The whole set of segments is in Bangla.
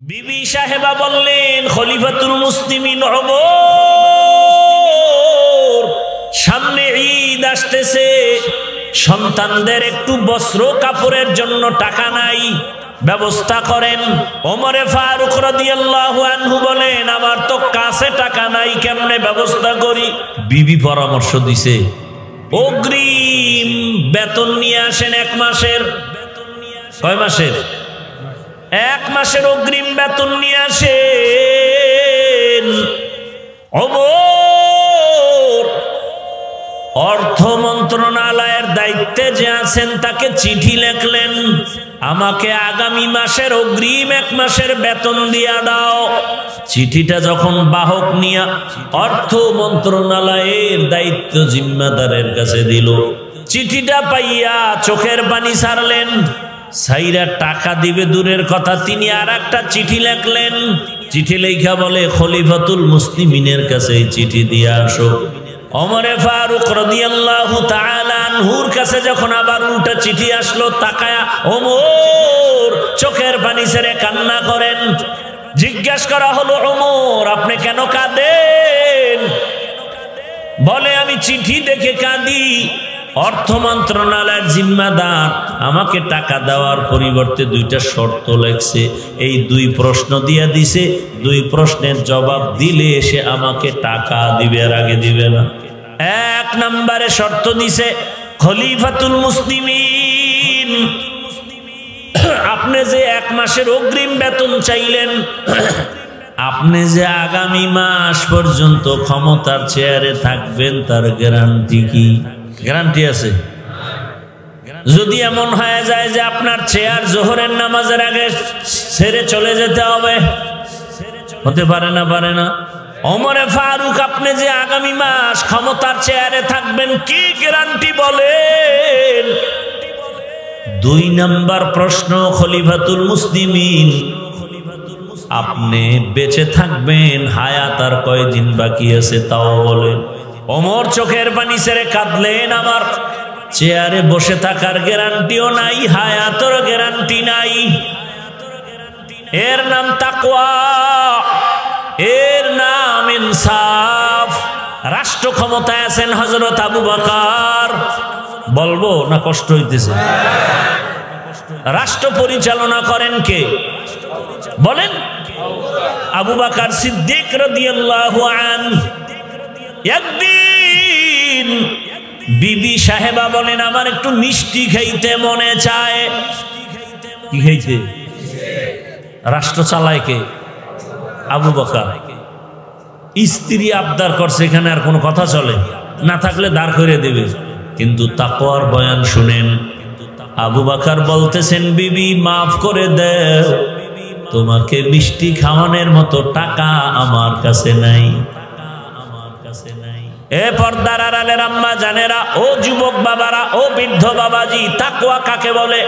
বিবি সাহেবা বললেন, খলিফাতুল মুসলিমিন ওমর, সামনে ঈদ আসতেছে, সন্তানদের একটু বস্ত্র কাপড়ের জন্য টাকা নাই, ব্যবস্থা করেন। ওমরে ফারুক রাদিয়াল্লাহু আনহু বলেন, আমার তো কাছে টাকা নাই, কেমনে ব্যবস্থা করি? বিবি পরামর্শ দিছে, অগ্রিম বেতন নিয়ে আসেন 1 মাসের। কয় মাসের? 1 মাসের অগ্রিম বেতন নিয়ে আসেন। ওমর অর্থ মন্ত্রণালয়ের দায়িত্বে যে আছেন তাকে চিঠি লিখলেন, আমাকে আগামী মাসের অগ্রিম 1 মাসের বেতন দিয়া দাও। চিঠিটা যখন বাহক নিয়া অর্থ মন্ত্রণালয়ের দায়িত্ব জিম্মাদারের কাছে দিল, চিঠিটা পাইয়া চোখের পানি ছাড়লেন। সাইরা টাকা দিবে দূরের কথা, তিনি আর একটা চিঠি লিখলেন। চিঠি লেখা বলে, খলিফাতুল মুসলিমিনের কাছে চিঠি দিয়ে আসো। ওমরে ফারুক রাদিয়াল্লাহু তাআলা আনহুর কাছে যখন আবার উল্টা চিঠি আসলো, তাকায়া ওমর চোখের পানি ছেড়ে কান্না করেন। জিজ্ঞেস করা হলো, ওমর আপনি কেন কাঁদেন? বলে, আমি চিঠি দেখে কাঁদি। অর্থ মন্ত্রণালয়ের জিম্মাদার আমাকে টাকা দেওয়ার পরিবর্তে 2টা শর্ত লেখছে, এই 2 প্রশ্ন দিয়া দিছে, 2 প্রশ্নের জবাব দিলে সে আমাকে টাকা দিবে, আর আগে দিবে না। 1 নম্বরে শর্ত দিছে, খলিফাতুল মুসলিমিন, আপনি যে 1 মাসের অগ্রিম বেতন চাইলেন, আপনি যে আগামী মাস পর্যন্ত ক্ষমতার চেয়ারে থাকবেন তার গ্যারান্টি কি? গ্যারান্টি আছে? যদি এমন হয়ে যায় যে আপনার চেয়ার জোহরের নামাজের আগে ছেড়ে চলে যেতে হবে, হতে পারে না? পারে না। ওমরে ফারুক, আপনি যে আগামী মাস ক্ষমতার চেয়ারে থাকবেন, কি গ্যারান্টি বলেন? 2 নম্বর প্রশ্ন, খলিফাতুল মুসলিমিন, আপনি বেঁচে থাকবেন, হায়াত আর কয়দিন বাকি আছে তাও বলেন। ওমর চোখের পানি ছেড়ে কাঁদলেন, আমার চেয়ারে বসে থাকার গ্যারান্টিও নাই, হায়াতের গ্যারান্টি নাই। এর নাম তাকওয়া, এর নাম ইনসাফ। রাষ্ট্র ক্ষমতায় আছেন হযরত আবু বকর, বলবো না কষ্ট হইতেছে? রাষ্ট্র পরিচালনা করেন কে বলেন? আবু বকর সিদ্দিক রাদিয়াল্লাহু আনহু। একদিন বিবি সাহেবা বলেন, আমার একটু মিষ্টি খাইতে মনে চায়। কি খাইতে? রাষ্ট্র চালায় কে? আবু বকর। স্ত্রী আবদার করছে, এখানে আর কোনো কথা চলে না, থাকলে দাঁড় করে দেবে। কিন্তু তাকওয়ার বয়ান শুনেন, আবু বকর বলতেছেন, বিবি মাফ করে দাও, তোমাকে মিষ্টি খাওয়ানোর মতো টাকা আমার কাছে নাই। এ পর্দার আড়ালের আম্মা জানেরা, ও যুবক বাবারা, ও বৃদ্ধ বাবাজি, তাকওয়া কাকে বলে?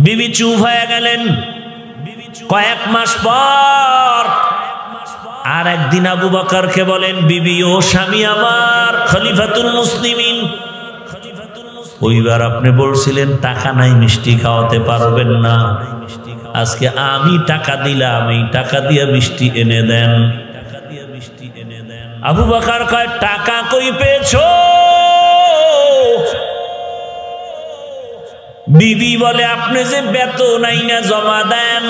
বিবি চুপ হয়ে গেলেন। কয়েক মাস পর আর একদিন আবু বকরকে বলেন, বিবি ও স্বামী আমার, খলিফাতুল মুসলিমিন, ওইবার আপনি বলছিলেন টাকা নাই, মিষ্টি খাওয়াতে পারবেন না, আজকে আমি টাকা দিলাম, এই টাকা দিয়ে মিষ্টি এনে দেন। আবু বকর কয়, টাকা কই পেয়েছো? বিবি বলে, আপনি যে বেতন আইনা জমা দেন,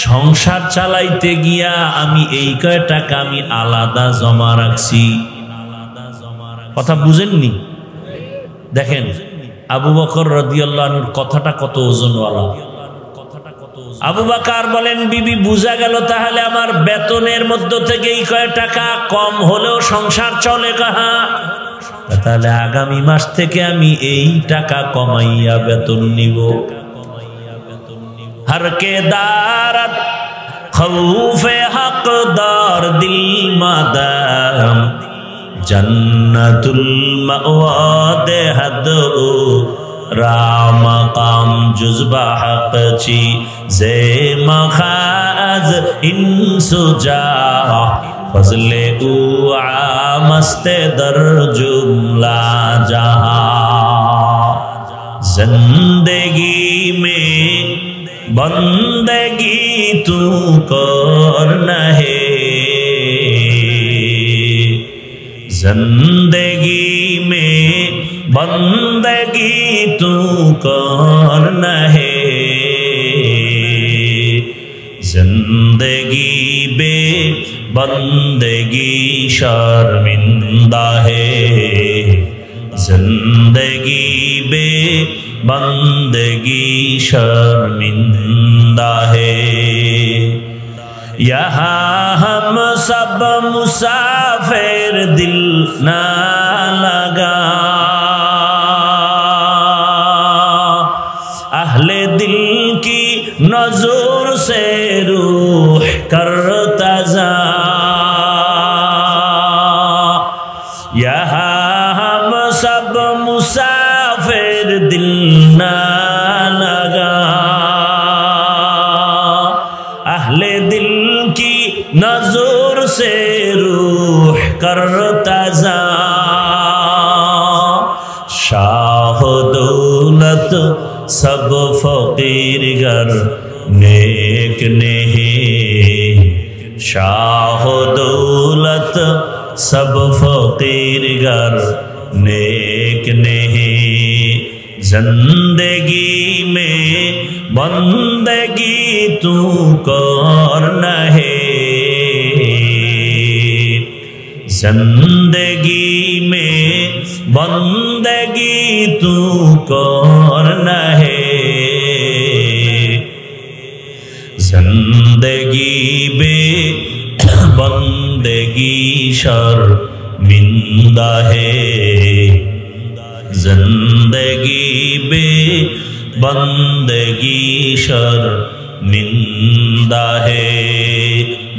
সংসার চালাইতে গিয়া আমি এই কয় টাকা আমি আলাদা জমা রাখছি। কথা বুঝেননি? দেখেন আবু বকর রাদিয়াল্লাহু আনহুর কথাটা কত ওজনওয়ালা। আবু বকর বলেন, বিবি বুঝা গেল, তাহলে আমার বেতনের মধ্য থেকে এই কয় টাকা কম হলেও সংসার চলে কাহা? তাহলে আগামী মাস থেকে আমি এই টাকা কমাইয়া বেতন নিব। हर के दारत खौफे हकदार दिल मदाम जन्नतुल मअवादे हदो राम काम जुज़बा हक़ची ज़े मखाज़ इंसुजा फज़ले उ आमस्ते दर जुमला जहाँ जिंदगी में बंदगी तू करना है, जिंदगी में बंदगी तू करना है, जिंदगी बे बंदगी शर्मिंदा है, जिंदगी बे बंदगी शर्मिंदा है। यहाँ हम सब मुसाफिर दिल ना लगा, अहले दिल की नजर से रूह करता जा, यहाँ हम सब मुसाफिर दिल ना लगा, अहले दिल की नजर से रूह करता जा, शाह दौलत सब फकीर गर नेक नहीं, शाह दौलत सब फकीर गर नेक नहीं, जिंदगी में बंदगी तू करना है, जिंदगी में बंदगी तू करना है, जिंदगी में बंदगी शर्मिंदा है, जिंदगी में बंदगी शर्मिंदा है,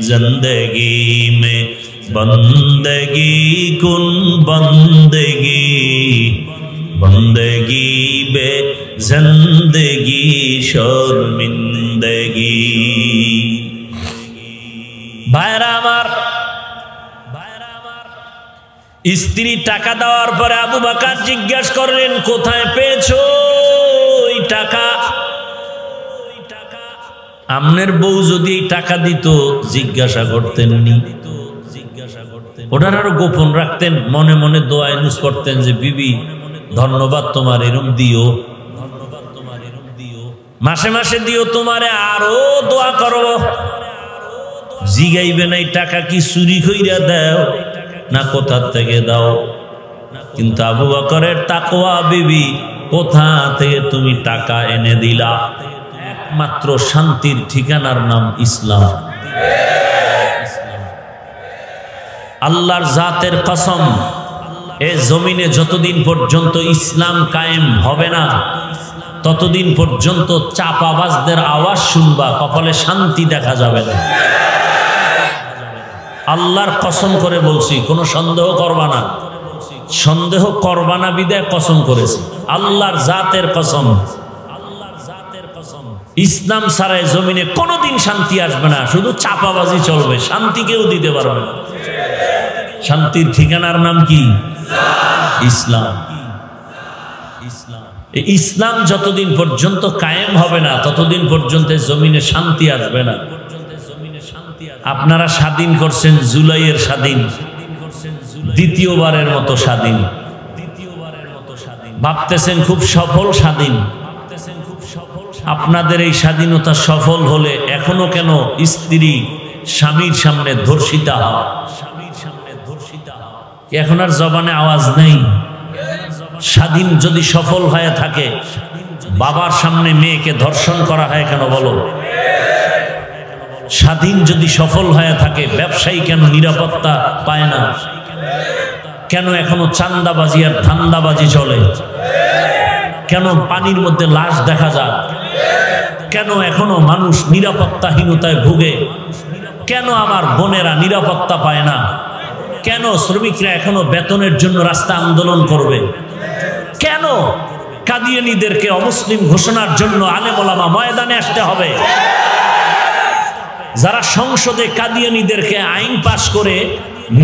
जिंदगी में बंदगी कुन बंदगी, बंदगी बे जिंदगी शर्मिंदगी। भाईरा आमार, स्त्री टाका देওয়ার পরে আবু বকর জিজ্ঞেস করলেন কোথায় পেয়েছো এই টাকা? আমনের বউ যদি এই টাকা দিত জিজ্ঞাসা করতেন নি, ওটার আরো গোপন রাখতেন, মনে মনে দোয়া ইউজ করতেন যে বিবি ধন্যবাদ তোমার, এরম দিও, ধন্যবাদ তোমার, এরম দিও, মাসে মাসে দিও, তোমারে আরো দোয়া করব। জিগাইবে না এই টাকা কি চুরি কইরা দাও না কোথা থেকে দাও? কিন্তু আবু বকরের তাকওয়া বিবি, কোথা থেকে তুমি টাকা এনে দিলা? একমাত্র শান্তির ঠিকানার নাম ইসলাম। আল্লাহর জাতের কসম, এ জমিনে যতদিন পর্যন্ত ইসলাম কায়েম হবে না ততদিন পর্যন্ত চাপাবাজদের আওয়াজ শুনবা, কপালে শান্তি দেখা যাবে না। আল্লাহর কসম করে বলছি, কোনো সন্দেহ করবা না, সন্দেহ করবা না বিদায় কসম করেছি, আল্লাহর জাতের কসম, আল্লাহর জাতের কসম। ইসলাম ছাড়াই জমিনে কোনোদিন শান্তি আসবে না, শুধু চাপাবাজি চলবে, শান্তি কেউ দিতে পারবে না। শান্তির ঠিকানার নাম কি? ইসলাম। ইসলাম যতদিন পর্যন্ত কায়েম হবে না ততদিন পর্যন্ত জমিনে শান্তি আসবে না। আপনারা স্বাধীন করছেন জুলাইয়ের স্বাধীন, দ্বিতীয়বারের মতো স্বাধীন, ভাবতেছেন খুব সফল স্বাধীন। আপনাদের এই স্বাধীনতা সফল হলে এখনো কেন স্ত্রী স্বামীর সামনে ধর্ষিতা হয়? এখন আর জবানে আওয়াজ নেই। স্বাধীন যদি সফল হয়ে থাকে, বাবার সামনে মেয়েকে ধর্ষণ করা হয় কেন বলো? স্বাধীন যদি সফল হয়ে থাকে, ব্যবসায়ী কেন নিরাপত্তা পায় না? কেন এখনো চাঁদাবাজি আর ধান্দাবাজি চলে? কেন পানির মধ্যে লাশ দেখা যায়? কেন এখনো মানুষ নিরাপত্তাহীনতায় ভুগে? কেন আমার বোনেরা নিরাপত্তা পায় না? কেন শ্রমিকরা এখনো বেতনের জন্য রাস্তা আন্দোলন করবে? কেন কাদিয়ানীদেরকে অমুসলিম ঘোষণার জন্য আলেম ওলামা ময়দানে আসতে হবে? যারা সংসদে কাদিয়ানীদেরকে আইন পাশ করে,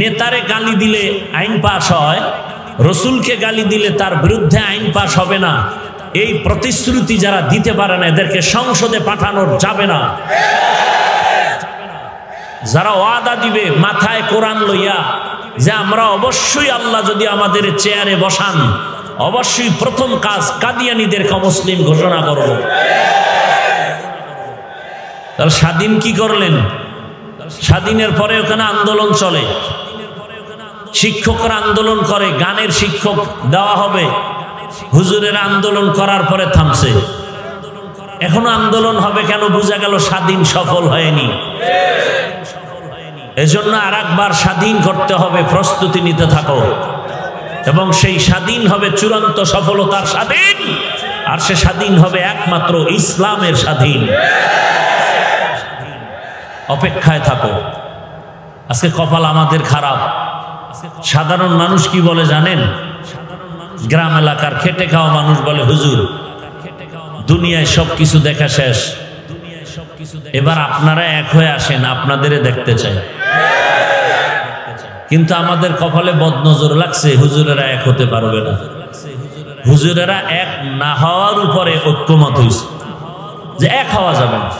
নেতারে গালি দিলে আইন পাশ হয়, রসুলকে গালি দিলে তার বিরুদ্ধে আইন পাশ হবে না, এই প্রতিশ্রুতি যারা দিতে পারে না এদেরকে সংসদে পাঠানো যাবে না। যারা ওয়াদা দিবে মাথায় কোরআন লইয়া যে আমরা অবশ্যই আল্লাহ যদি আমাদের চেয়ারে বসান অবশ্যই প্রথম কাজ কাদিয়ানীদেরকে মুসলিম ঘোষণা করব। তাহলে স্বাধীন কি করলেন? স্বাধীনের পরে ওখানে আন্দোলন চলে, শিক্ষকরা আন্দোলন করে, গানের শিক্ষক দেওয়া হবে, হুজুরের আন্দোলন করার পরে থামছে। এখনো আন্দোলন হবে কেন? বোঝা গেল স্বাধীন সফল হয়নি। এজন্য আর একবার স্বাধীন করতে হবে, প্রস্তুতি নিতে থাকো, এবং সেই স্বাধীন হবে চূড়ান্ত সফলতার স্বাধীন, আর সে স্বাধীন হবে একমাত্র ইসলামের স্বাধীন। অপেক্ষায় থাকো। আজকে কপাল আমাদের খারাপ। সাধারণ মানুষ কি বলে জানেন? গ্রাম এলাকার খেটে খাওয়া মানুষ বলে হুজুর দুনিয়ায় সবকিছু দেখা শেষ, এবার আপনারা এক হয়ে আসেন, আপনাদের দেখতে চাই। কিন্তু আমাদের কপালে বদনজর লাগছে, হুজুরেরা এক হতে পারবে না। হুজুরেরা এক না হওয়ার উপরে ঐক্যমত হয়েছে যে এক হওয়া যাবে না,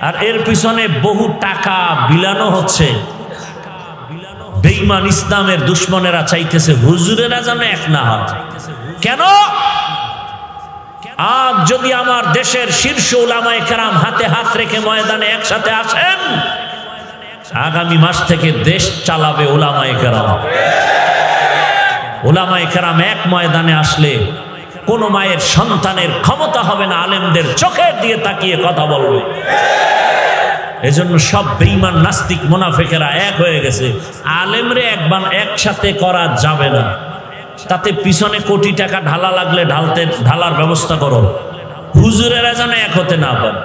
আর এর পিছনে বহু টাকা বিলানো হচ্ছে। বেঈমান ইসলামের দুশ্মনেরা চাইতেছে হুজুরেরা যেন এক না হয়। কেন? আজ যদি আমার দেশের শীর্ষ উলামায়ে কেরাম হাতে হাত রেখে ময়দানে একসাথে আসেন, আগামী মাস থেকে দেশ চালাবে উলামায়ে কেরাম। উলামায়ে কেরাম এক ময়দানে আসলে কোন মায়ের সন্তানের ক্ষমতা হবে না আলেমদের চোখের দিয়ে তাকিয়ে কথা বলবে। এজন্য সব বেঈমান নাস্তিক মুনাফিকেরা এক হয়ে গেছে। আলেমরে একসাথে করা যাবে না, তাতে পিছনে কোটি টাকা ঢালা লাগলে ঢালার ব্যবস্থা করো। হুজুরেরা যেন এক হতে না পারে।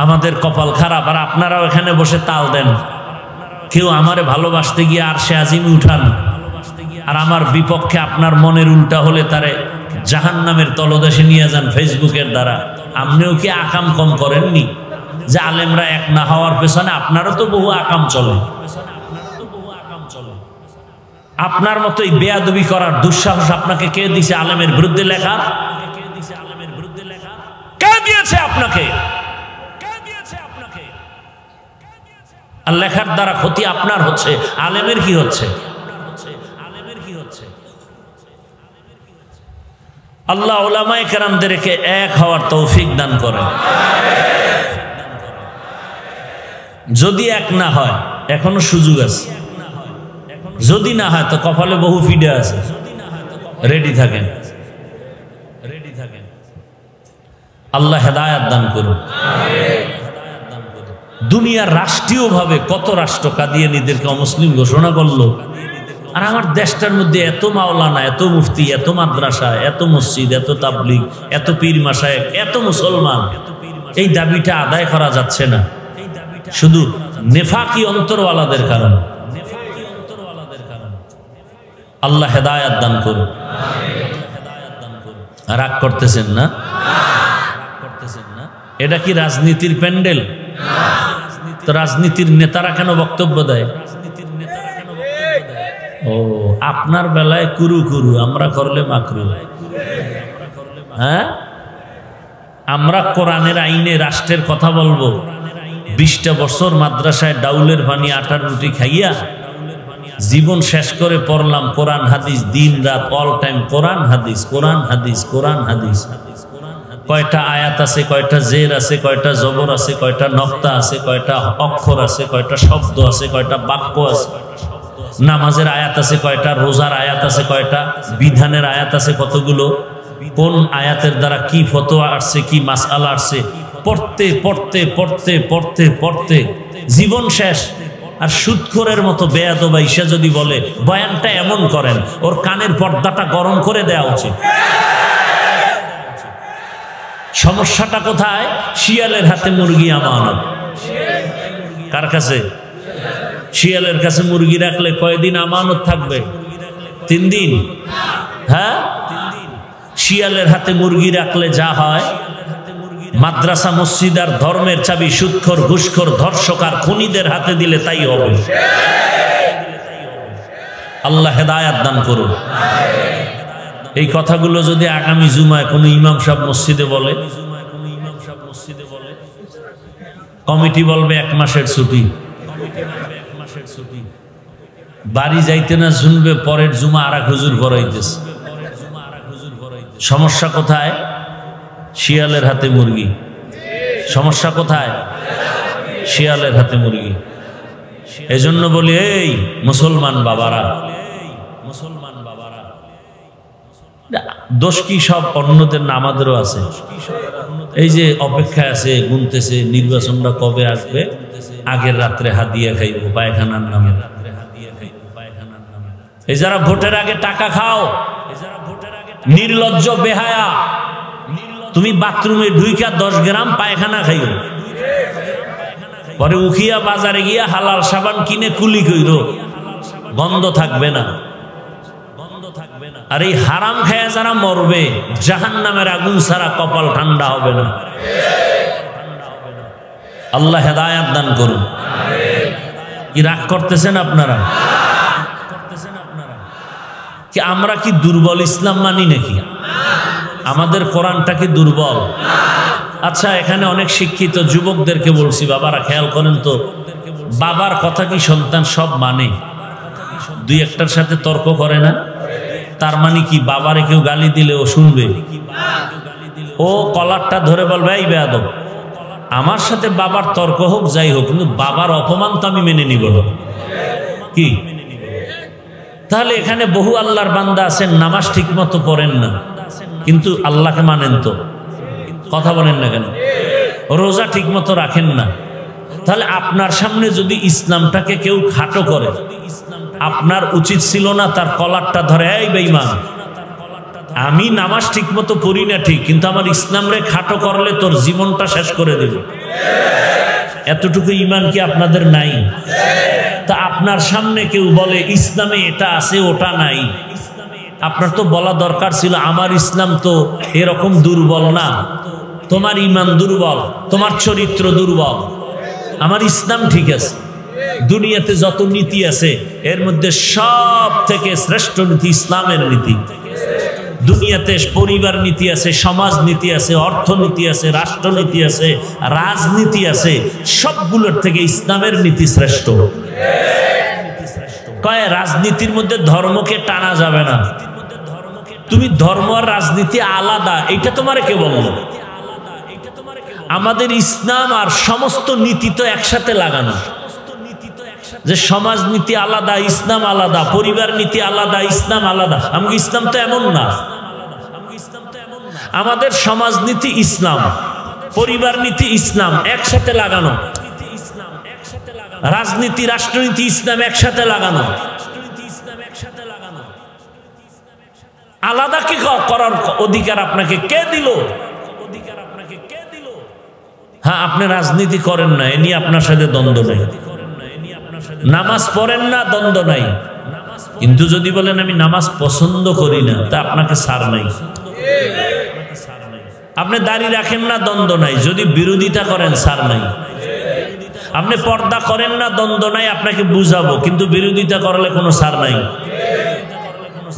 আমাদের কপাল খারাপ, আর আপনারাও এখানে বসে তাল দেন। কেউ আমারে ভালোবাসতে গিয়ে আরশে আজিমে উঠান, আর আমার বিপক্ষে আপনার মনের উল্টা হলে তারে জাহান্নামের তলদেশে নিয়ে যান ফেসবুকের দ্বারা। আপনিও কি আকাম কম করেননি যে আলেমরা এক না হওয়ার পেছনে? আপনারও তো বহু আকাম চলে। আপনার মতোই বেয়াদবি করার দুঃসাহস আপনাকে কে দিয়েছে? আলেমের বিরুদ্ধে লেখা কে দিয়েছে আপনাকে? আর লেখার দ্বারা ক্ষতি আপনার হচ্ছে, আলেমের কি হচ্ছে? আল্লাহ উলামায়ে কেরামদেরকে এক হওয়ার তৌফিক দান করেন। যদি এক না হয় এখনো সুযোগ আছে, যদি না হয় তো কপালে বহু ফিডে আছে, রেডি থাকেন। আল্লাহ হেদায়েত দান করুন। দুনিয়ার রাষ্ট্রীয়ভাবে কত রাষ্ট্র কাদিয়ানীদেরকে অমুসলিম ঘোষণা করলো, আর আমার দেশটার মধ্যে এত মাওলানা, এত মুফতি, এত মাদ্রাসা, এত মসজিদ, এত তাবলিগ, এত পীর মাশায়েখ, এত মুসলমান, এই দাবিটা আদায় করা যাচ্ছে না শুধু নেফাকি অন্তরওয়ালাদের কারণে। আল্লাহ হেদায়েত দান করুন। রাগ করতেছেন না? এটা কি রাজনীতির প্যান্ডেল? তো রাজনীতির নেতারা কেন বক্তব্য দেয়? ও, আপনার বেলায় কুরু কুরু, আমরা করলে মাকরু। হ্যাঁ, আমরা কোরআনের আইনে রাষ্ট্রের কথা বলবো। 20টা বছর মাদ্রাসায় ডাউলের পানি আটার রুটি খাইয়া জীবন শেষ করে পড়লাম কোরআন হাদিস, দিন রাত অল টাইম কোরআন হাদিস, কোরআন হাদিস, কোরআন হাদিস। কয়টা আয়াত আছে, কয়টা জের আছে, কয়টা জবর আছে, কয়টা নক্তা আছে, কয়টা অক্ষর আছে, কয়টা শব্দ আছে, কয়টা বাক্য আছে, নামাজের আয়াত আছে কয়টা, রোজার আয়াত আছে কয়টা, বিধানের আয়াত আছে কতগুলো, কোন আয়াতের দ্বারা কি ফতোয়া আসছে, কি মাসআলা আসছে, পড়তে পড়তে পড়তে পড়তে পড়তে জীবন শেষ। আর সুদখোরের মতো বেয়াদবা ঈশা যদি বলে বয়ানটা এমন করেন, ওর কানের পর্দাটা গরম করে দেওয়া উচিত। সমস্যাটা কোথায়? শিয়ালের হাতে মুরগি আমানত। কার কাছে? শিয়ালের কাছে মুরগি রাখলে কয়দিন আমানত থাকবে? 3 দিন। হ্যাঁ, শিয়ালের হাতে মুরগি রাখলে যা হয়, মাদ্রাসা মসজিদ আর ধর্মের চাবি সুদখোর, ঘুষখোর, ধর্ষক আর খুনিদের হাতে দিলে তাই হবে। আল্লাহ হেদায়েত দান করুন। এই কথাগুলো যদি আগামী জুমায় কোনো ইমাম সাহেব মসজিদে বলে, কমিটি বলবে 1 মাসের ছুটি, বাড়ি যাইতে না শুনবে পরের জুমা আর এক হুজুর করাইতেছে। সমস্যা কোথায়? শিয়ালের হাতে মুরগি। সমস্যা কোথায়? শিয়ালের হাতে মুরগি। এজন্য বলি, এই মুসলমান বাবারা, দোষ কি সব অন্যদের না আমাদেরও আছে? এই যে অপেক্ষায় আছে, গুনতেছে নির্বাচনটা কবে আসবে, আগের রাত্রে হাদিয়া খাইব পায়খানার নামে। এই যারা ভোটের আগে টাকা খাও, নির্লজ্জ বেহায়া, তুমি বাথরুমে ঢুইকা 10 গ্রাম পায়খানা খাইও, পরে উখিয়া বাজারে গিয়া হালাল সাবান কিনে কুলি কইর, গন্ধ থাকবে না। আর এই হারাম খায়া যারা মরবে, জাহান্নামের আগুন ছাড়া কপাল ঠান্ডা হবে না। আল্লাহ হেদায়েত দান করুন। কি রাগ করতেছেন আপনারা? কি আমরা কি দুর্বল ইসলাম মানি নাকি? আমাদের কোরআনটা কি দুর্বল? আচ্ছা, এখানে অনেক শিক্ষিত যুবকদেরকে বলছি, বাবারা খেয়াল করেন তো, বাবার কথা কি সন্তান সব মানে? 2-1টার সাথে তর্ক করে না? তার মানে কি বাবারে কেউ গালি দিলে ও শুনবে? ও কলারটা ধরে বলবে, এই বেয়াদব, আমার সাথে বাবার তর্ক হোক যাই হোক, কিন্তু বাবার অপমান তো আমি মেনে নিব না। কি? তাহলে এখানে বহু আল্লাহর বান্দা আছেন, নামাজ ঠিক মতো পড়েন না, কিন্তু আল্লাহকে মানেন তো, কথা বলেন না কেন? রোজা ঠিক মতো রাখেন না। তাহলে আপনার সামনে যদি ইসলামটাকে কেউ খাটো করে, আপনার উচিত ছিল না তার কলারটা ধরে, এই বেঈমান, আমি নামাজ ঠিক মতো পড়ি না ঠিক, কিন্তু আমার ইসলাম রে খাটো করলে তোর জীবনটা শেষ করে দেব। এতটুকু ঈমান কি আপনাদের নাই? তা আপনার সামনে কেউ বলে ইসলামে এটা আছে ওটা নাই, আপনার তো বলা দরকার ছিল, আমার ইসলাম তো এরকম দুর্বল না, তোমার ঈমান দুর্বল, তোমার চরিত্র দুর্বল, আমার ইসলাম ঠিক আছে। দুনিয়াতে যত নীতি আছে এর মধ্যে সব থেকে শ্রেষ্ঠ নীতি ইসলামের নীতি। দুনিয়াতে পরিবার নীতি আছে, সমাজ নীতি আছে, অর্থনীতি আছে, রাষ্ট্রনীতি আছে, রাজনীতি আছে, সবগুলোর থেকে ইসলামের নীতি শ্রেষ্ঠ। কয় রাজনীতির মধ্যে ধর্মকে টানা যাবে না, তুমি ধর্ম আর রাজনীতি আলাদা, এটা তোমার কে বললো? আমাদের ইসলাম আর সমস্ত নীতি তো একসাথে লাগানো, যে সমাজ নীতি আলাদা, ইসলাম আলাদা, পরিবার নীতি আলাদা, ইসলাম আলাদা। আমাকে ইসলাম তো এমন না, আমাদের সমাজ নীতি ইসলাম, পরিবার নীতি ইসলাম একসাথে লাগানো, রাজনীতি রাষ্ট্রনীতি ইসলাম একসাথে লাগানো। আলাদা কি করার অধিকার আপনাকে কে দিল? হ্যাঁ, আপনি রাজনীতি করেন না, এ নিয়ে আপনার সাথে দ্বন্দ্ব নেই। নামাজ পড়েন না, দ্বন্দ্ব নাই, কিন্তু যদি বলেন আমি নামাজ পছন্দ করি না, তা আপনাকে ছাড় নাই। আপনি দাড়ি রাখেন না, দ্বন্দ্ব নাই, যদি বিরোধিতা করেন ছাড় নাই। আপনি পর্দা করেন না, দ্বন্দ্ব নাই, আপনাকে বুঝাবো, কিন্তু বিরোধিতা করলে কোনো ছাড় নাই।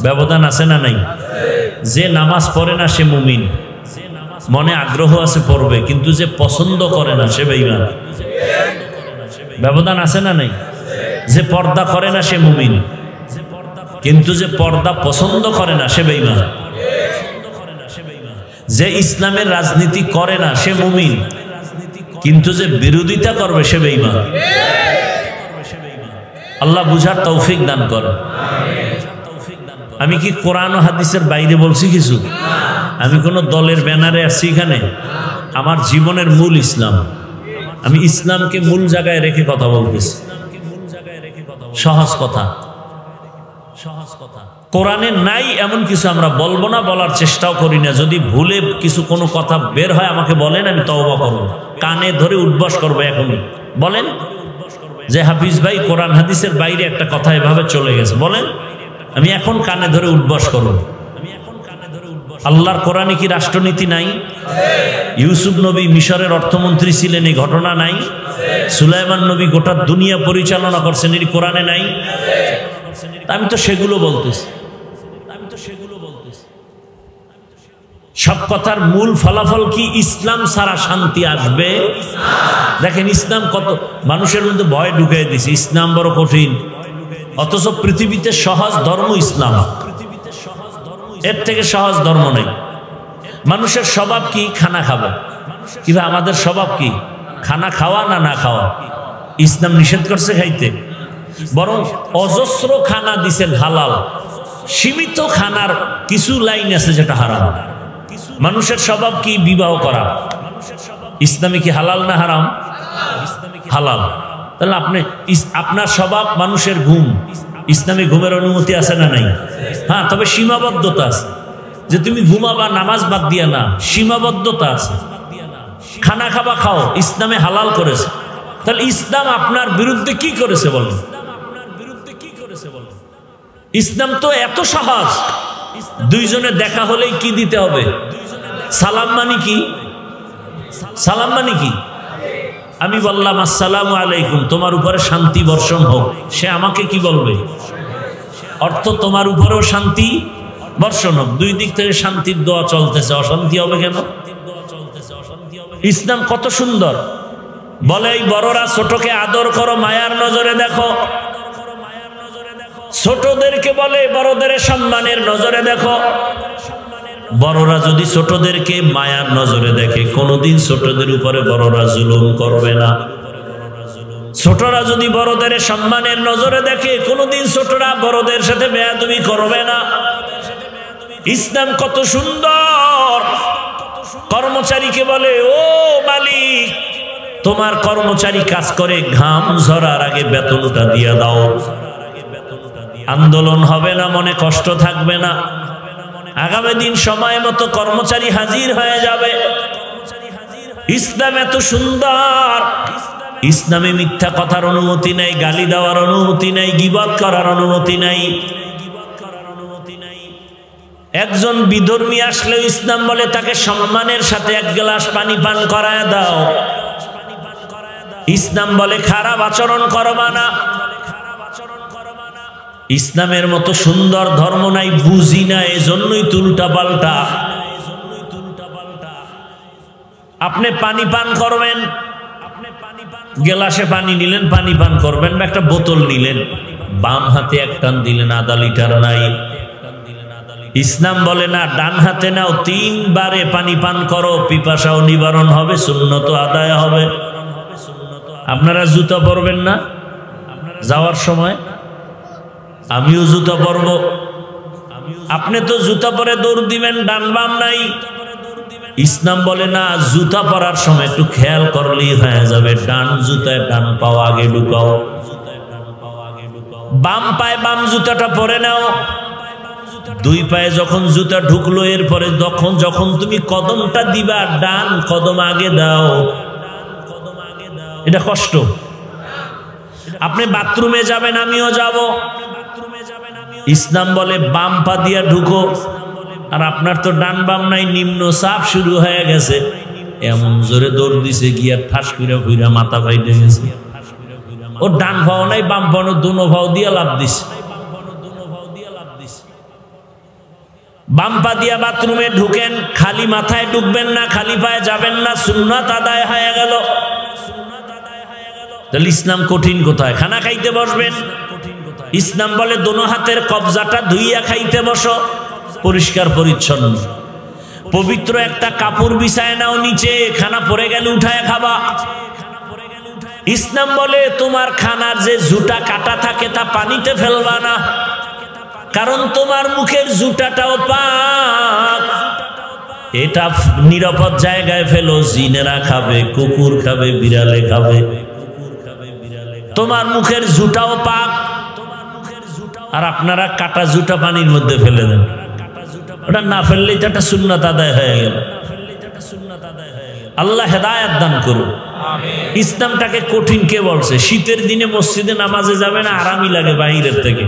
ব্যবধান আছে না নাই? যে নামাজ পড়ে না সে মুমিন, মনে আগ্রহ আছে পড়বে, কিন্তু যে পছন্দ করে না সে বেঈমান। ব্যবধান আছে না নাই? যে পর্দা করে না সে মুমিন, কিন্তু যে পর্দা পছন্দ করে না সে বেঈমান। যে ইসলামের রাজনীতি করে না সে মুমিন, কিন্তু যে বিরোধিতা করবে সে বেঈমান। আল্লাহ বুঝার তৌফিক দান করে। আমি কি কোরআন ও হাদিসের বাইরে বলছি কিছু? আমি কোন দলের ব্যানারে আছি এখানে? আমার জীবনের মূল ইসলাম, আমি ইসলামকে মূল জায়গায় রেখে কথা বলতেছি। সহজ কথা, কোরআনে নাই এমন কিছু আমরা বলবো না, বলার চেষ্টাও করি না। যদি ভুলে কিছু কোনো কথা বের হয় আমাকে বলেন, আমি তওবা করবো, কানে ধরে উঠবস করবো। এখনই বলেন যে হাফিজ ভাই কোরআন হাদিসের বাইরে একটা কথা এভাবে চলে গেছে, বলেন, আমি এখন কানে ধরে উঠবস করবো। আল্লাহর কোরআনে কি রাষ্ট্রনীতি নাই? ইউসুফ নবী মিশরের অর্থমন্ত্রী ছিলেন, এই ঘটনা নাই? সুলাইমান নবী গোটা দুনিয়া পরিচালনা করছেন, এর কোরআনে নাই? আমি তো সেগুলো বলতেছি। সব কথার মূল ফলাফল কি? ইসলাম ছাড়া শান্তি আসবে? দেখেন ইসলাম কত মানুষের মধ্যে ভয় ঢুকিয়ে দিছে, ইসলাম বড় কঠিন, অথচ পৃথিবীতে সহজ ধর্ম ইসলাম। এর থেকে সহজ ধর্ম নেই। মানুষের স্বভাব কি? খানা খাবে। কিংবা আমাদের স্বভাব কি? খানা খাওয়া না না খাওয়া। ইসলাম নিষেধ করছে খাইতে, বরং অজস্র খানা দিছেন হালাল। সীমিত খানার কিছু লাইন আছে যেটা হারাম। মানুষের স্বভাব কি? বিবাহ করা। ইসলামে কি হালাল না হারাম? হালাল। তাহলে আপনার স্বভাব মানুষের ঘুম, ইসলামে ঘুমের অনুমতি আছে না নাই? হ্যাঁ, তবে সীমাবদ্ধতা আছে, যে তুমি ঘুমাবা নামাজ বাদ দিয়া না, সীমাবদ্ধতা আছে। খানা খাবা খাও, ইসলামে হালাল করেছে। তাহলে ইসলাম আপনার বিরুদ্ধে কি করেছে বলেন? ইসলাম তো এত সহজ, দুইজনে দেখা হলেই কি দিতে হবে? সালাম। মানে কি? সালাম মানে কি? আমি বললাম আসসালামু আলাইকুম, তোমার উপরে শান্তি বর্ষণ হোক, সে আমাকে কি বলবে? অর্থ তোমার উপরেও শান্তি বর্ষণ হোক। দুই দিক থেকে শান্তির দোয়া চলতেছে, অশান্তি হবে কেন? ইসলাম কত সুন্দর। বলে এই বড়রা ছোটকে আদর করো, মায়ার নজরে দেখো। ছোটদেরকে বলে বড়দের সম্মানের নজরে দেখো। বড়রা যদি ছোটদেরকে মায়ার নজরে দেখে, কোনোদিন ছোটদের উপরে বড়রা জুলুম করবে না। ছোটরা যদি বড়দের সম্মানের নজরে দেখে, কোনোদিন ছোটরা বড়দের সাথে বেয়াদবি করবে না। ইসলাম কত সুন্দর। কর্মচারীকে বলে ও মালিক, তোমার কর্মচারী কাজ করে, ঘাম ঝরার আগে বেতনটা দিয়ে দাও। আন্দোলন হবে না, মনে কষ্ট থাকবে না। আগামী দিন সময় মতো কর্মচারী হাজির হয়ে যাবে। ইসলাম এত সুন্দর। ইসলামে মিথ্যা কথার অনুমতি নাই, গালি দেওয়ার অনুমতি নাই, গীবত করার অনুমতি নাই। একজন বিধর্মী আসলে ইসলাম বলে তাকে সম্মানের সাথে এক গ্লাস পানি পান করায় দাও। ইসলাম বলে খারাপ আচরণ করবা না। ইসলামের মতো সুন্দর ধর্ম নাই, বুঝি না, এজন্যই উল্টা পাল্টা। আপনি পানি পান করবেন, গ্লাসে পানি নিলেন, পানি পান করবেন, বা একটা বোতল নিলেন, বাম হাতে এক টান দিলেন, আধা লিটার নাই। ইসলাম বলে না, ডান হাতে নাও, 3 বারে পানি পান করো, পিপাসাও নিবারণ হবে, সুন্নত আদায় হবে। আপনারা জুতা পরবেন না যাওয়ার সময়? আমিও জুতা পরব। আপনি তো জুতা পরে দৌড় দিবেন, ডান বাম নাই। ইসলাম বলে না, জুতা পরার সময় একটু খেয়াল করলেই হয়ে যাবে, ডান জুতায় ডান পাও আগে ঢুকাও, বাম পায়ে বাম জুতাটা পরে নাও। 2 পায়ে যখন জুতা ঢুকলো, এরপরে যখন তুমি কদমটা দিবা, ডান কদম আগে দাও। এটা কষ্ট। আপনি বাথরুমে যাবেন, আমিও যাব, ইসলাম বলে বাম পা দিয়া ঢুকো। আর আপনার তো ডান বাম নাই, নিম্ন চাপ শুরু হয়ে গেছে, এমন জোরে দৌড় দিছে, গিয়া ঠাস করে ঘুরা মাথা ফাইটে গেছে। ও ডান পাও নাই, বাম পাও, দুনো পাও দিয়া লাভ দিছে। বাম পা দিয়া বাথরুমে ঢুকেন, খালি মাথায় ঢুকবেন না, খালি পায়ে যাবেন না, সুন্নাত আদায় হয়ে গেল। তাহলে ইসলাম কঠিন কোথায়? খানা খাইতে বসবেন, ইসলাম বলে দোনো হাতের কবজাটা ধুইয়া খাইতে বসো, পরিষ্কার পরিচ্ছন্ন। পবিত্র একটা কাপড় বিছায় নাও নিচে, খানা পড়ে গেলে উঠায় খাবা। ইসলাম বলে তোমার খানার যে জুটা কাটা থাকে তা পানিতে ফেলবা না, কারণ তোমার মুখের জুটাটাও পাক। এটা নিরাপদ জায়গায় ফেলো, জিনেরা খাবে, কুকুর খাবে, বিড়ালে খাবে। তোমার মুখের জুটাও পাক। আর আপনারা কাটা জুটা পানির মধ্যে ফেলে দেন, ওটা না ফেললেই তো একটা সুন্নাত আদায় হয়ে গেল। আল্লাহ হেদায়েত দান করুন। ইসলামটাকে কঠিন কে বলছে? শীতের দিনে মসজিদে নামাজে যাবেন, আরামই লাগে বাহিরের থেকে।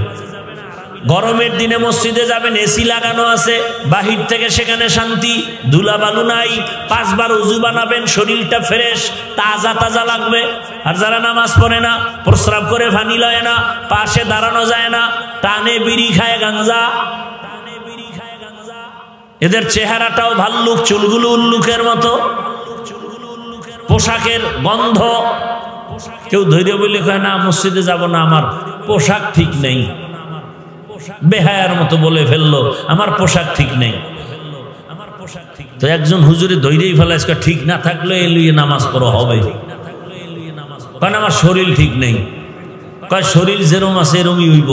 গরমের দিনে মসজিদে যাবেন, এসি লাগানো আছে, বাহির থেকে সেখানে শান্তি, ধুলাবালু নাই। 5 বার উজু বানাবেন, শরীরটা ফ্রেশ, তাজা তাজা লাগবে। আর যারা নামাজ পড়ে না, প্রস্রাব করে পানি লয় না, পাশে দাঁড়ানো যায় না, টানে বিড়ি খায় গাঞ্জা, এদের চেহারাটাও ভাল্লুক, চুলগুলো উল্লুকের মতো, পোশাকের গন্ধ। কেউ ধৈর্য বলে কয় না মসজিদে যাব না, আমার পোশাক ঠিক নেই। বেহায়ার মতো বলে ফেললো আমার পোশাক ঠিক নেই। তো একজন হুজুরে ধৈর্যই ফেলা, ঠিক না থাকলে এলিয়ে নামাজ পড়া হবে, কারণ আমার শরীর ঠিক নেই। কয় শরীর যেরম আছে এরমই হইব।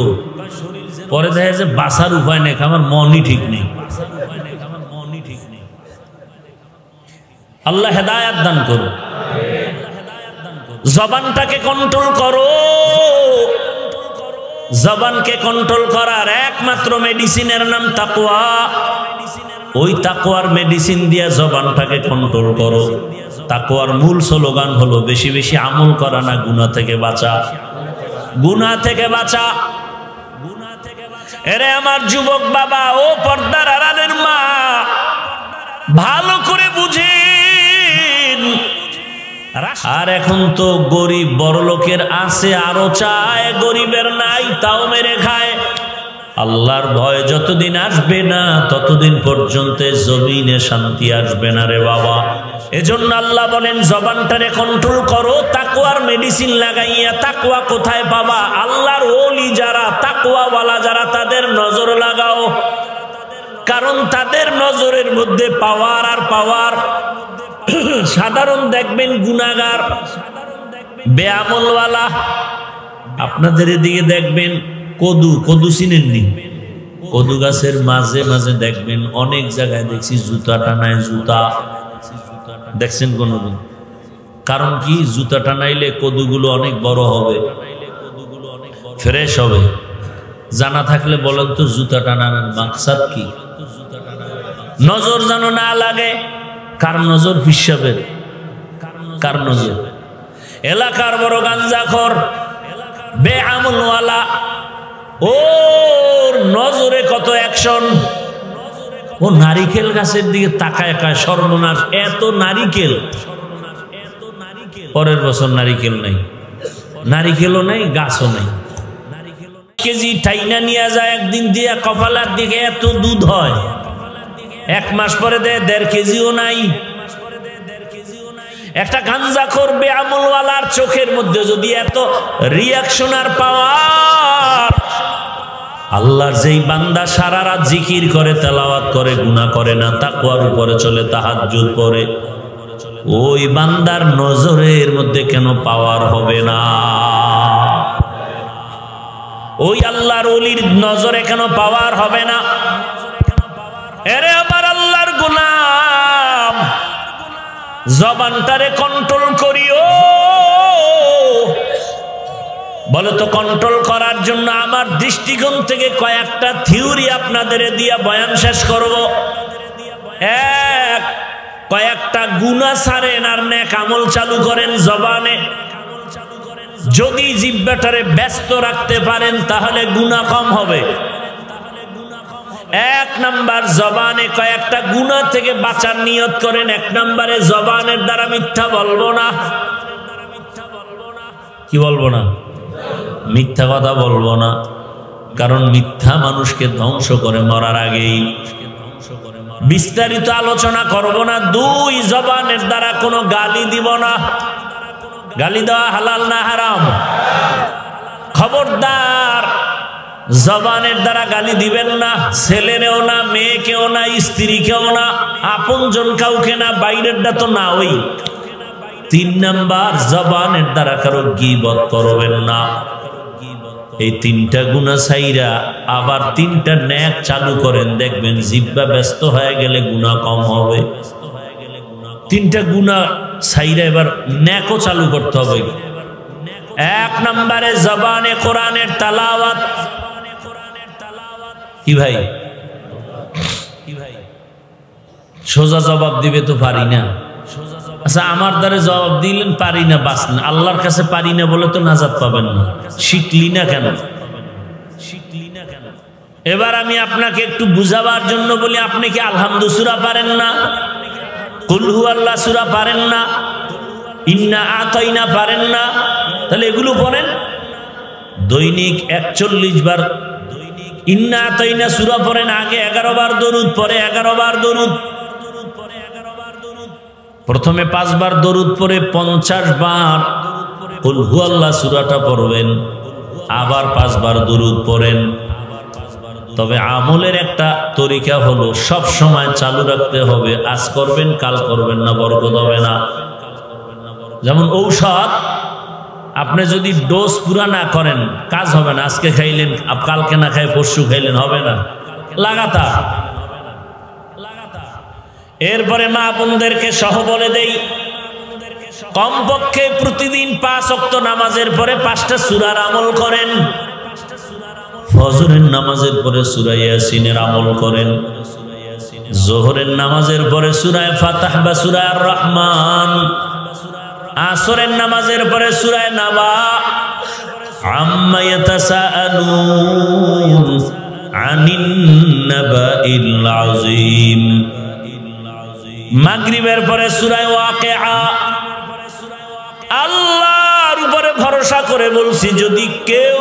পরে দেখা যায় বাঁচার উপায় নেই, আমার মনই ঠিক নেই। আল্লাহ হেদায়াত দান করো। জবানটাকে কন্ট্রোল করো। জবানকে কন্ট্রোল করার একমাত্র মেডিসিনের নাম তাকওয়া। ওই তাকওয়ার মেডিসিন দিয়ে জবানটাকে কন্ট্রোল করো। তাকওয়ার মূল স্লোগান হলো বেশি বেশি আমল করা না, গুনাহ থেকে বাঁচা, গুনাহ থেকে বাঁচা। এরে আমার যুবক বাবা, ও পর্দার আড়ালের মা, ভালো করে বুঝেন। আর এখন তো গরিব বড় লোকের আছে আরো চায়, গরিবের নাই তাও মেরে খায়। আল্লাহর ভয় যতদিন আসবে না ততদিন পর্যন্ত জমিনে শান্তি আসবে না রে বাবা। এজন্য আল্লাহ বলেন জবানটারে কন্ট্রোল করো, তাকওয়ার মেডিসিন লাগাইয়া। তাকওয়া কোথায় পাবা? আল্লাহর ওলি যারা, তাকওয়াওয়ালা যারা, তাদের নজর লাগাও। কারণ তাদের নজরের মধ্যে পাওয়ার আর পাওয়ার। সাধারণ দেখবেন গুনাহগার, বেআমলওয়ালা। আপনাদের এদিকে দেখবেন কদু, কদু চিনেননি? কদু গাছের মাঝে মাঝে দেখবেন অনেক জায়গায় দেখছি জুতা টানায়। জুতা দেখছেন কোনদিন? কারণ কি? জুতা টানাইলে কদুগুলো অনেক বড় হবে, ফ্রেশ হবে। জানা থাকলে বলেন তো জুতা টানানোর মাকসাদ কি? নজর যেন না লাগে। কার নজর? পিশাবের। কার নজর? এলাকার বড় গাঞ্জাখোর, বেআমলওয়ালা, ওর নজরে কত অ্যাকশন। ও নারিকেল গাছের দিকে তাকায়, কায় সর্বনাশ, এত নারিকেল। পরের বছর নারিকেল নাই, নারিকেলও নাই, গাছও নাই। কেজি টাইনা নিয়ে যায় একদিন দিয়া কপালার দিকে, এত দুধ হয়। 1 মাস পরে দেয় 1.5 কেজিও নাই। একটা গাঞ্জাখোর বেআমলওয়ালার চোখের মধ্যে যদি এত রিয়াকশন আর পাওয়ার, আল্লাহর যেই বান্দা সারা রাত জিকির করে, তেলাওয়াত করে, গুনাহ করে না, তাকওয়ার উপরে চলে, তাহাজ্জুদ পড়ে, ওই বান্দার নজরের মধ্যে কেন পাওয়ার হবে না? ওই আল্লাহর ওলির নজরে কেন পাওয়ার হবে না? এরে আমার আল্লাহর গোলাম, জবানটারে কন্ট্রোল করিও। বলে তো কন্ট্রোল করার জন্য আমার দৃষ্টিকোণ থেকে কয়েকটা থিওরি আপনাদের দিয়া বয়ান শেষ করব। কয়েকটা গুনাহ ছাড়েন আর নেক আমল চালু করেন জবানে। যদি জিহ্বাটারে ব্যস্ত রাখতে পারেন তাহলে গুনাহ কম হবে। 1 নাম্বার, জবানে কয়েকটা গুনাহ থেকে বাঁচার নিয়ত করেন। 1 নম্বরে জবানের দ্বারা মিথ্যা বলবো না। কি বলবো না? মিথ্যা কথা বলবো না। কারণ মিথ্যা মানুষকে ধ্বংস করে মরার আগেই। বিস্তারিত আলোচনা করব না। 2, জবানের দ্বারা কোনো গালি দিব না। গালি দেওয়া হালাল না হারাম? খবরদার, জবানের দ্বারা গালি দিবেন না। ছেলেরেও না, মেয়েকেও না, স্ত্রীকেও না, আপনজন কাউকে না, বাইরেরটা তো না। ওই 3 নাম্বার, জবানের দ্বারা কারো গীবত করবেন না। এই 3টা গুনাহ ছাইরা আবার 3টা নেক চালু করেন, দেখবেন জিহ্বা ব্যস্ত হয়ে গেলে গুনাহ কম হবে। 3টা গুনাহ ছাইরা এবার নেকও চালু করতে হবে। 1 নম্বরে জবানে কোরআনের তেলাওয়াত। কি ভাই? সোজা জবাব দিবে তো পারি না। আচ্ছা, আমার দ্বারা জবাব দিলেন পারি না, বাস না। আল্লাহর কাছে পারি না বলে তো নাজাত পাবেন না। শিখলি না কেন? এবার আমি আপনাকে একটু বুঝাবার জন্য বলি, আপনি কি আলহামদু সূরা পারেন না? কুল হুয়াল্লাহ সূরা পারেন না? ইন্না আতাইনা পারেন না? তাহলে এগুলো পড়েন। দৈনিক 41 বার ইন্না আতাইনা সূরা পড়েন, আগে 11 বার দরুদ, পরে 11 বার দরুদ। প্রথমে 5 বার দরুদ পরে 50 বার কুল হুয়াল্লাহ সূরাটা পড়বেন, আবার 5 বার দরুদ পড়েন। তবে আমলের একটা তরিকা হলো সব সময় চালু রাখতে হবে, আজ করবেন কাল করবেন না, বরকত হবে না। যেমন ঔষধ, আপনি যদি ডোজ পুরা না করেন কাজ হবে না। আজকে খাইলেন, কালকে না খাই পরশু খাইলেন, হবে না, লাগাতার। এরপরে মা বোনদেরকে সহ বলে দেই, কমপক্ষে প্রতিদিন 5 ওয়াক্ত নামাজের পরে 5টা সূরার আমল করেন। ফজরের নামাজের পরে সূরা ইয়াসিনের আমল করেন, যোহরের নামাজের পরে সূরা ফাতিহা বা সূরা আর রহমান, আসরের নামাজের পরে সূরা নাবা, আম্মা ইয়াতাসাআলুন আনিন নাবাইল আযীম, মাগরিবের পরে সূরা ওয়াকিআ। আল্লাহর উপরে ভরসা করে বলছি, যদি কেউ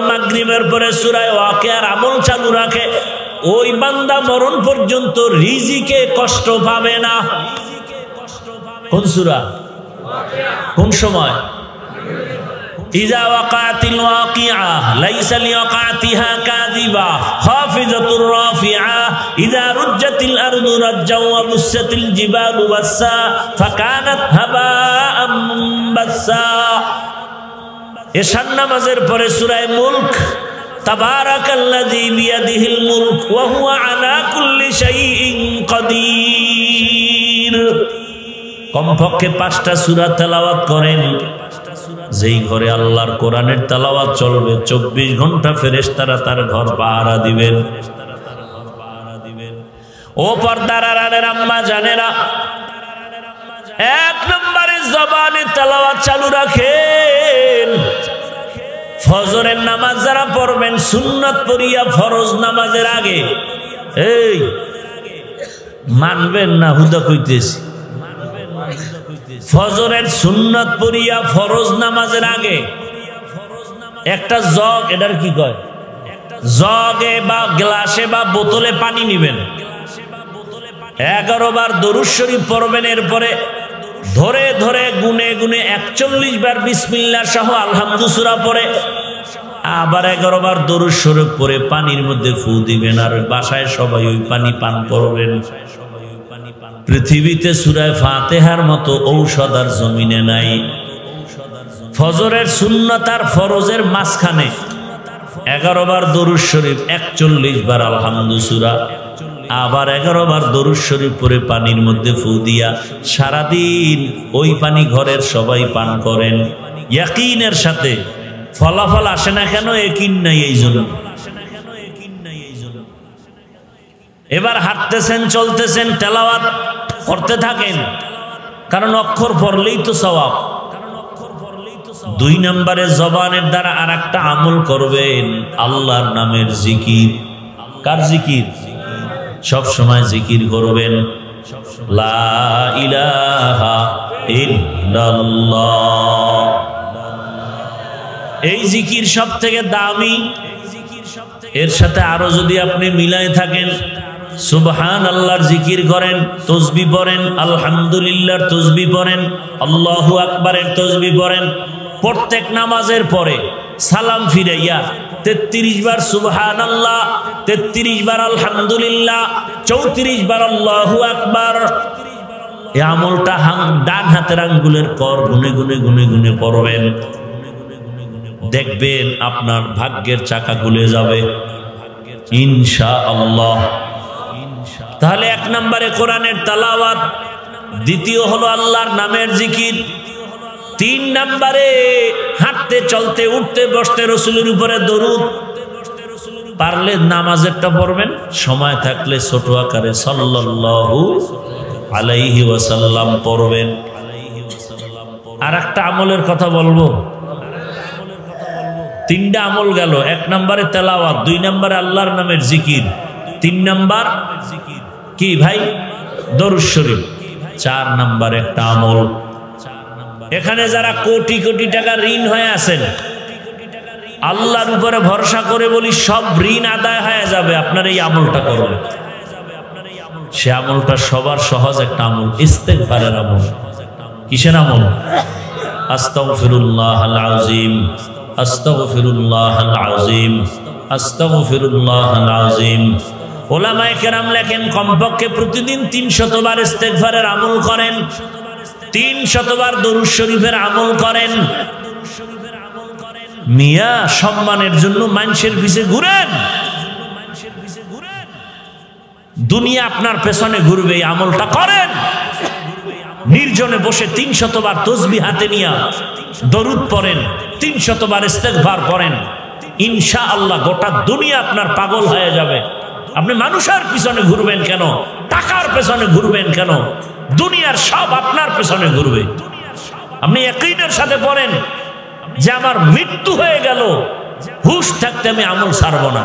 মাগরিবের পরে সূরা ওয়াকিআর আমল চালু রাখে, ওই বান্দা মরণ পর্যন্ত রিজিকে কষ্ট পাবে না। কোন সূরা, কোন সময়? ইযা ওয়াকাতিল ওয়াকিআ লাইসা লিওয়াকাতিহা কাযিবা খাফিজাতুর রাফিআ ইযা রুজ্জাতিল আরদু রাজ্জা ওয়া বুসাতিল জিবালু বাসসা ফাকানাত হাবাআম মুনবাসসা। এশার নামাজের পরে সূরা মুলক, তাবারাকাল্লাযী বিয়াদিহিল মুলক ওয়া হুয়া আলা কুল্লি শাইইন কাদির। কমপক্ষে 5টা সূরা তেলাওয়াত করেন। যেই ঘরে আল্লাহর কোরআনের তেলাওয়াত চলবে 24 ঘন্টা ফেরেশতারা তার ঘর পাহারা দিবেন। ও পর্দার আড়ালের আম্মা জানেরা, 1 নম্বরে জবানে তেলাওয়াত চালু রাখেন। ফজরের নামাজ যারা পড়বেন সুন্নাত পড়িয়া ফরজ নামাজের আগে, এই মানবেন না হুদা কইতেছি, ফজরের সুন্নাত পড়িয়া ফরজ নামাজের আগে একটা জগ, এটার কি কয়, জগে বা গ্লাসে বা বোতলে পানি নিবেন, 11 বার দরুদ শরীফ পড়বেন। এরপরে ধরে ধরে গুনে গুনে 41 বার বিসমিল্লাহ সহ আলহামদু সূরা পড়ে আবার 11 বার দরুদ শরীফ পড়ে পানির মধ্যে ফু দিবেন, আর বাসায় সবাই ওই পানি পান করবেন। পৃথিবীতে সূরা ফাতিহার মতো ঔষধ আর জমিনে নাই। ফজরের সুন্নাত আর ফরজের মাঝখানে 11 বার দরুদ শরীফ, 41 বার আলহামদু সূরা, আবার 11 বার দরুদ শরীফ পড়ে পানির মধ্যে ফু দিয়া সারাদিন ওই পানি ঘরের সবাই পান করেন ইয়াকিনের সাথে। ফলাফল আসে না কেন? ইয়াকিন নাই এই জন্য। এবার হাঁটতেছেন, চলতেছেন, তেলাওয়াত করতে থাকেন, কারণ অক্ষর পড়লেই তো সওয়াব। 2 নম্বরে জবানের দ্বারা আরেকটা আমল করবেন, আল্লাহর নামের জিকির। কার জিকির? সব সময় জিকির করবেন, লা ইলাহা ইল্লাল্লাহ। এই জিকির সব থেকে দামি। এর সাথে আরো যদি আপনি মিলাই থাকেন, সুবহানাল্লাহর জিকির করেন, তাসবিহ পড়েন, আলহামদুলিল্লাহর তাসবিহ পড়েন, আল্লাহু আকবারের তাসবিহ পড়েন, প্রত্যেক নামাজের পরে সালাম ফিরাইয়া 33 বার সুবহানাল্লাহ, 33 বার আলহামদুলিল্লাহ, 34 বার আল্লাহু আকবার। এই আমলটা ডান হাতের আঙ্গুলের কর গুনে গুনে গুনে গুনে পড়বেন। দেখবেন আপনার ভাগ্যের চাকা খুলে যাবে ইনশাআল্লাহ। তাহলে 1 নম্বরে কোরআনের তেলাওয়াত, দ্বিতীয় হলো আল্লাহর নামের জিকির, 3 নম্বরে হাঁটতে চলতে উঠতে বসতে রাসূলের উপরে দরুদ। পারলে নামাজেরটা পড়বেন, সময় থাকলে ছোট আকারে সাল্লাল্লাহু আলাইহি ওয়াসাল্লাম পড়বেন। আর একটা আমলের কথা বলবো, 3টা আমল গেল। 1 নম্বরে তেলাওয়াত, 2 নম্বরে আল্লাহর নামের জিকির, 3 নম্বর কি ভাই? দরুদ শরীফ। 4 নম্বর একটা আমল, এখানে যারা কোটি কোটি টাকা ঋণ হয়ে আছেন, আল্লাহর উপরে ভরসা করে বলি সব ঋণ আদায় হয়ে যাবে, আপনার এই আমলটা করুন। সে আমলটা সবার সহজ একটা আমল, ইস্তেগফারের আমল। কিসের আমল? আস্তাগফিরুল্লাহাল আযীম, আস্তাগফিরুল্লাহাল আযীম, আস্তাগফিরুল্লাহাল আযীম। ওলামায়ে কেরাম লেখেন কমপক্ষে প্রতিদিন 300 বার ইস্তেগফারের আমল করেন, 300 বার দরুদ শরীফের আমল করেন। মিয়া সম্মানের জন্য মানুষের পিছে ঘুরেন, দুনিয়া আপনার পেছনে ঘুরবে, এই আমলটা করেন। নির্জনে বসে 300 বার তাসবিহ হাতে নিয়ে দরুদ পড়েন, 300 বার ইস্তেগফার পড়েন, ইনশাআল্লাহ গোটা দুনিয়া আপনার পাগল হয়ে যাবে। আপনি মানুষের পিছনে ঘুরবেন কেন? টাকার পেছনে ঘুরবেন কেন? দুনিয়ার সব আপনার পেছনে ঘুরবে। আপনি ইয়াকিনের সাথে পড়েন যে আমার মৃত্যু হয়ে গেল, হুশ থাকতে আমি আমল ছাড়ব না।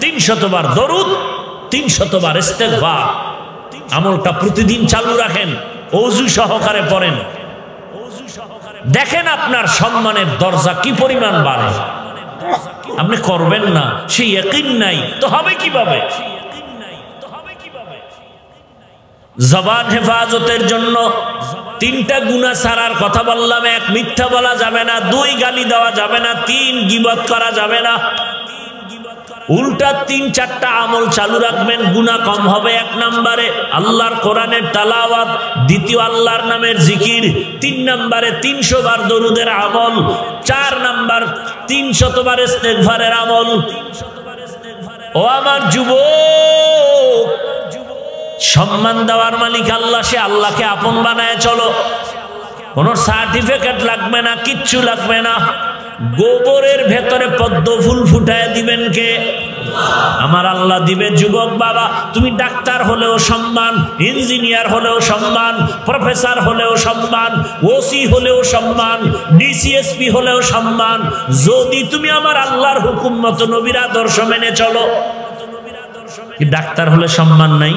300 বার দরুদ, 300 বার ইস্তেগফার, আমলটা প্রতিদিন চালু রাখেন, ওযু সহকারে পড়েন। দেখেন আপনার সম্মানের দরজা কি পরিমাণ বাড়ে। আপনি করবেন না, সেই ইয়াকিন নাই তো হবে কিভাবে? জবান হেফাজতের জন্য 3টা গুনাহ ছাড়ার কথা বললাম। 1, মিথ্যা বলা যাবে না, 2, গালি দেওয়া যাবে না, 3, গীবত করা যাবে না। উল্টা 3-4টা আমল চালু রাখবেন, গুনাহ কম হবে। 1 নম্বরে আল্লাহর কোরআনের তেলাওয়াত, 2 আল্লাহর নামের জিকির, 3 নম্বরে 300 বার দরুদের আমল, 4 নম্বর 300 বার ইস্তেগফারের আমল। ও আমার যুবক, সম্মান দেওয়ার মালিক আল্লাহ, সে আল্লাহকে আপন বানায় চলো। কোন সার্টিফিকেট লাগবে না, কিচ্ছু লাগবে না। গোবরের ভেতরে পদ্ম ফুল ফুটায় দিবেন কে? আমার আল্লাহ দিবে। যুবক বাবা, তুমি ডাক্তার হলেও সম্মান, ইঞ্জিনিয়ার হলেও সম্মান, প্রফেসর হলেও সম্মান, ওসি হলেও সম্মান, ডিসিএসপি হলেও সম্মান, যদি তুমি আমার আল্লাহর হুকুম মতো নবীর আদর্শ মেনে চলো। ডাক্তার হলে সম্মান নাই?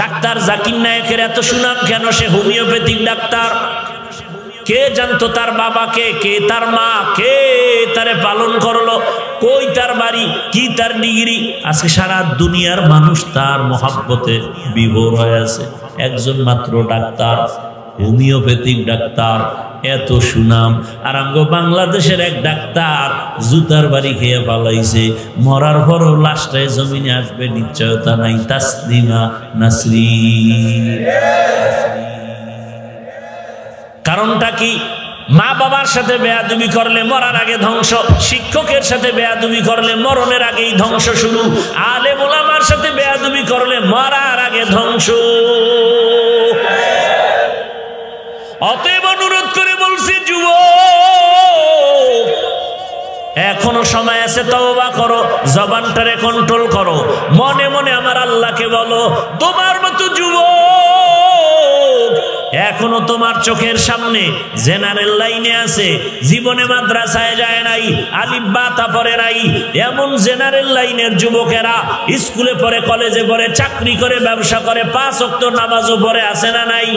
ডাক্তার জাকির নায়েকের এত সুনাম কেন? সে হোমিওপ্যাথিক ডাক্তার। কে জানতো তার বাবাকে, কে তার মা, কে তারে পালন করলো, কই তার বাড়ি, কি তার ডিগ্রি? আজকে সারা দুনিয়ার মানুষ তার মহাব্বতে বিভোর হয়ে আছে। একজন মাত্র ডাক্তার, হোমিওপ্যাথিক ডাক্তার, এত সুনাম। আর আমগো বাংলাদেশের এক ডাক্তার জুতার বাড়ি খেয়ে পালাইছে, মরার পরও লাশটায় জমিনে আসবে নিশ্চয়তা নাই। তাসলিমা নাসরিন। কারণটা কি? মা বাবার সাথে বেয়াদবি করলে মরার আগে ধ্বংস, শিক্ষকের সাথে বেয়াদবি করলে মরণের আগেই ধ্বংস শুরু, আলেম ওলামার সাথে বেয়াদবি করলে মরার আগে ধ্বংস। অতএব অনুরোধ করে বলছি যুবক, এখনো সময় আছে, তওবা করো, জবানটারে কন্ট্রোল করো, মনে মনে আমার আল্লাহকে বলো। তোমার মতো যুবক এখনো তোমার চোখের সামনে জেনারেল লাইনে আছে, জীবনে মাদ্রাসায় যায় নাই, আলিফ বা তা পড়ে নাই, এমন জেনারেল লাইনের যুবকেরা স্কুলে পড়ে, কলেজে পড়ে, চাকরি করে, ব্যবসা করে, 5 ওয়াক্ত নামাজও পড়ে, আছে না নাই?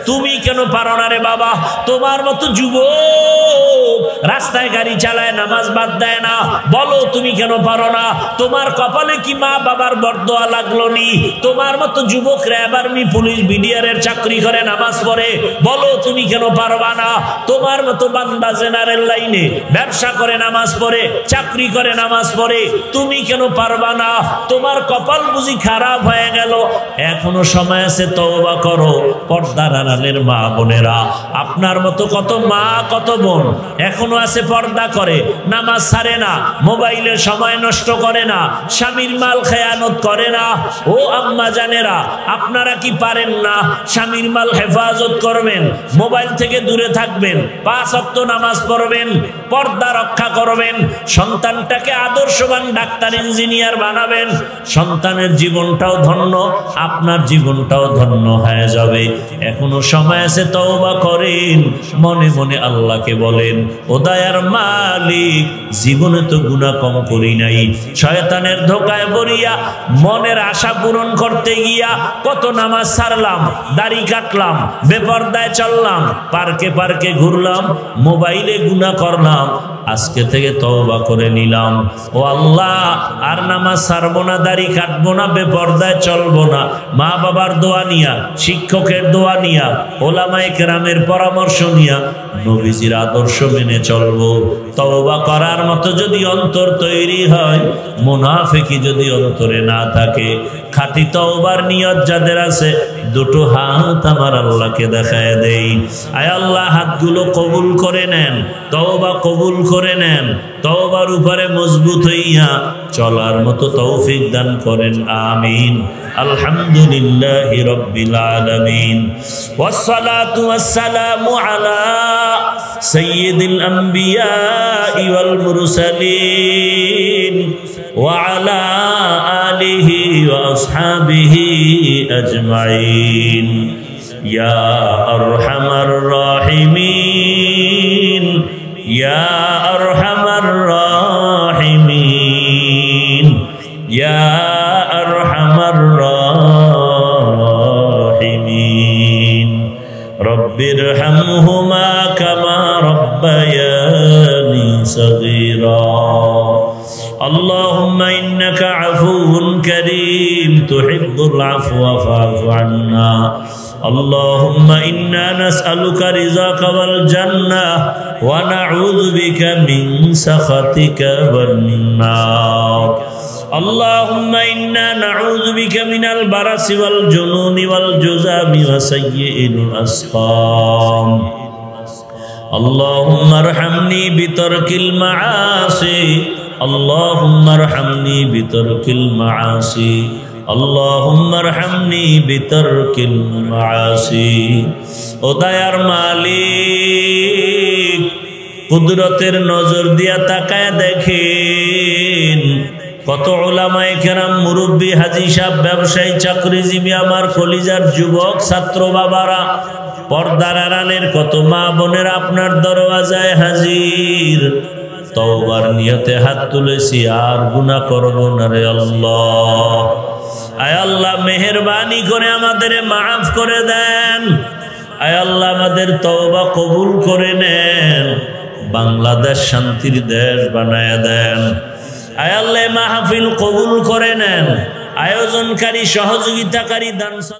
তুমি কেন পারো না রে বাবা? তোমার মতো যুবক রাস্তায় গাড়ি চালায়, নামাজ বাদ দেয় না, বলো তুমি কেন পারো না? তোমার কপালে কি মা বাবার বরদোয়া লাগলো নি? তোমার মতো যুবক র্যাব, আর্মি, পুলিশ, বিডিআর এর চাকরি করে, নামাজ পড়ে, বলো তুমি কেন পারবা না? তোমার মতো বান্দা জেনারেল লাইনে ব্যবসা করে, নামাজ পড়ে, চাকরি করে, নামাজ পড়ে, তুমি কেন পারবা না? তোমার কপাল বুঝি খারাপ হয়ে গেল? এখনো সময় আছে, তওবা করো। পর্দার আড়ালের মা বোনেরা, আপনার মতো কত মা, কত বোন এখনো আছে পর্দা করে, নামাজ ছাড়ে না, মোবাইলে সময় নষ্ট করে না, স্বামীর মাল খেয়ানত করে না। ও আম্মা জানেরা, আপনারা কি পারেন না স্বামীর মাল হেফাজত করবেন, মোবাইল থেকে দূরে থাকবেন, 5 ওয়াক্ত নামাজ পড়বেন, পর্দা রক্ষা করবেন, সন্তানটাকে আদর্শবান ডাক্তার, ইঞ্জিনিয়ার বানাবেন, সন্তানের জীবনটাও ধন্য, আপনার জীবনটাও ধন্য হয়ে যাবে। এখনো সময় আছে, তওবা করেন, মনে মনে আল্লাহকে বলেন, ও দয়ার মালিক, জীবনে তো গুনাহ কম করি নাই, শয়তানের ধোকায় পড়িয়া মনের আশা পূরণ করতে গিয়া কত নামাজ ছাড়লাম, দাড়ি কাটলাম, বেপরদায় চললাম, পার্কে পার্কে ঘুরলাম, মোবাইলে গুনাহ করলাম, করতাম, আজকে থেকে তওবা করে নিলাম। ও আল্লাহ, আর নামাজ ছাড়বো না, দাড়ি কাটবো না, বেপরদায় চলবো না, মা বাবার দোয়া নিয়া, শিক্ষকের দোয়া নিয়া, ওলামায়ে কেরামের পরামর্শ নিয়া নবীজির আদর্শ মেনে চলবো। তওবা করার মতো যদি অন্তর তৈরি হয়, মুনাফিকি যদি অন্তরে না থাকে, খাঁটি তওবার নিয়ত যাদের আছে, দুটো হাত আমার আল্লাহকে দেখায় দেই। আয় আল্লাহ, হাতগুলো কবুল করে নেন, তওবা কবুল করে নেন, তওবার উপরে মজবুত হইয়া চলার মতো তৌফিক দান করেন, আমিন। আলহামদুলিল্লাহি রাব্বিল আলামিন, ওয়াসসালাতু ওয়াসসালামু আলা সাইয়্যিদিল আমবিয়া ওয়াল মুরসালিন ওয়া আলা আলিহি ওয়া আসহাবিহি আজমাইন। ইয়া আরহামার রাহিমিন, ইয়া আরহামার রাহিমিন, ইয়া আরহামার রাহিমিন। রব্বিরহামহুমা কামা রব্বায়ানি সগীরা। اللهم إنك عفو كريم تحب العفو فاعف عنا. اللهم إنا نسألك رضاك والجنة ونعوذ بك من سخطك والنار. اللهم إنا نعوذ بك من البرص والجنون والجذام وسيء الأسقام. اللهم ارحمني بترك المعاصي. اللهم ارحمني بترك المعاصي. اللهم ارحمني بترك المعاصي. ও দয়ার মালিক, কুদরতের নজর দিয়া তাকায় দেখেন কত উলামায়ে কেরাম, মুরব্বী, হাজী সাহেব, ব্যবসায়ী, চাকরিজীবী, আমার কলিজার যুবক ছাত্র বাবারা, পর্দার আড়ালের কত মা বোনের আপনার দরওয়াজায় হাজির। তওবার নিয়তে হাত তুলেছি, আর গুনাহ করব না রে আল্লাহ। আয় আল্লাহ, মেহেরবানি করে আমাদের মাফ করে দেন। আয় আল্লাহ, আমাদের তওবা কবুল করে নেন, বাংলাদেশ শান্তির দেশ বানায় দেন। আয় আল্লাহ, মাহফিল কবুল করে নেন, আয়োজনকারী, সহযোগিতাকারী, দান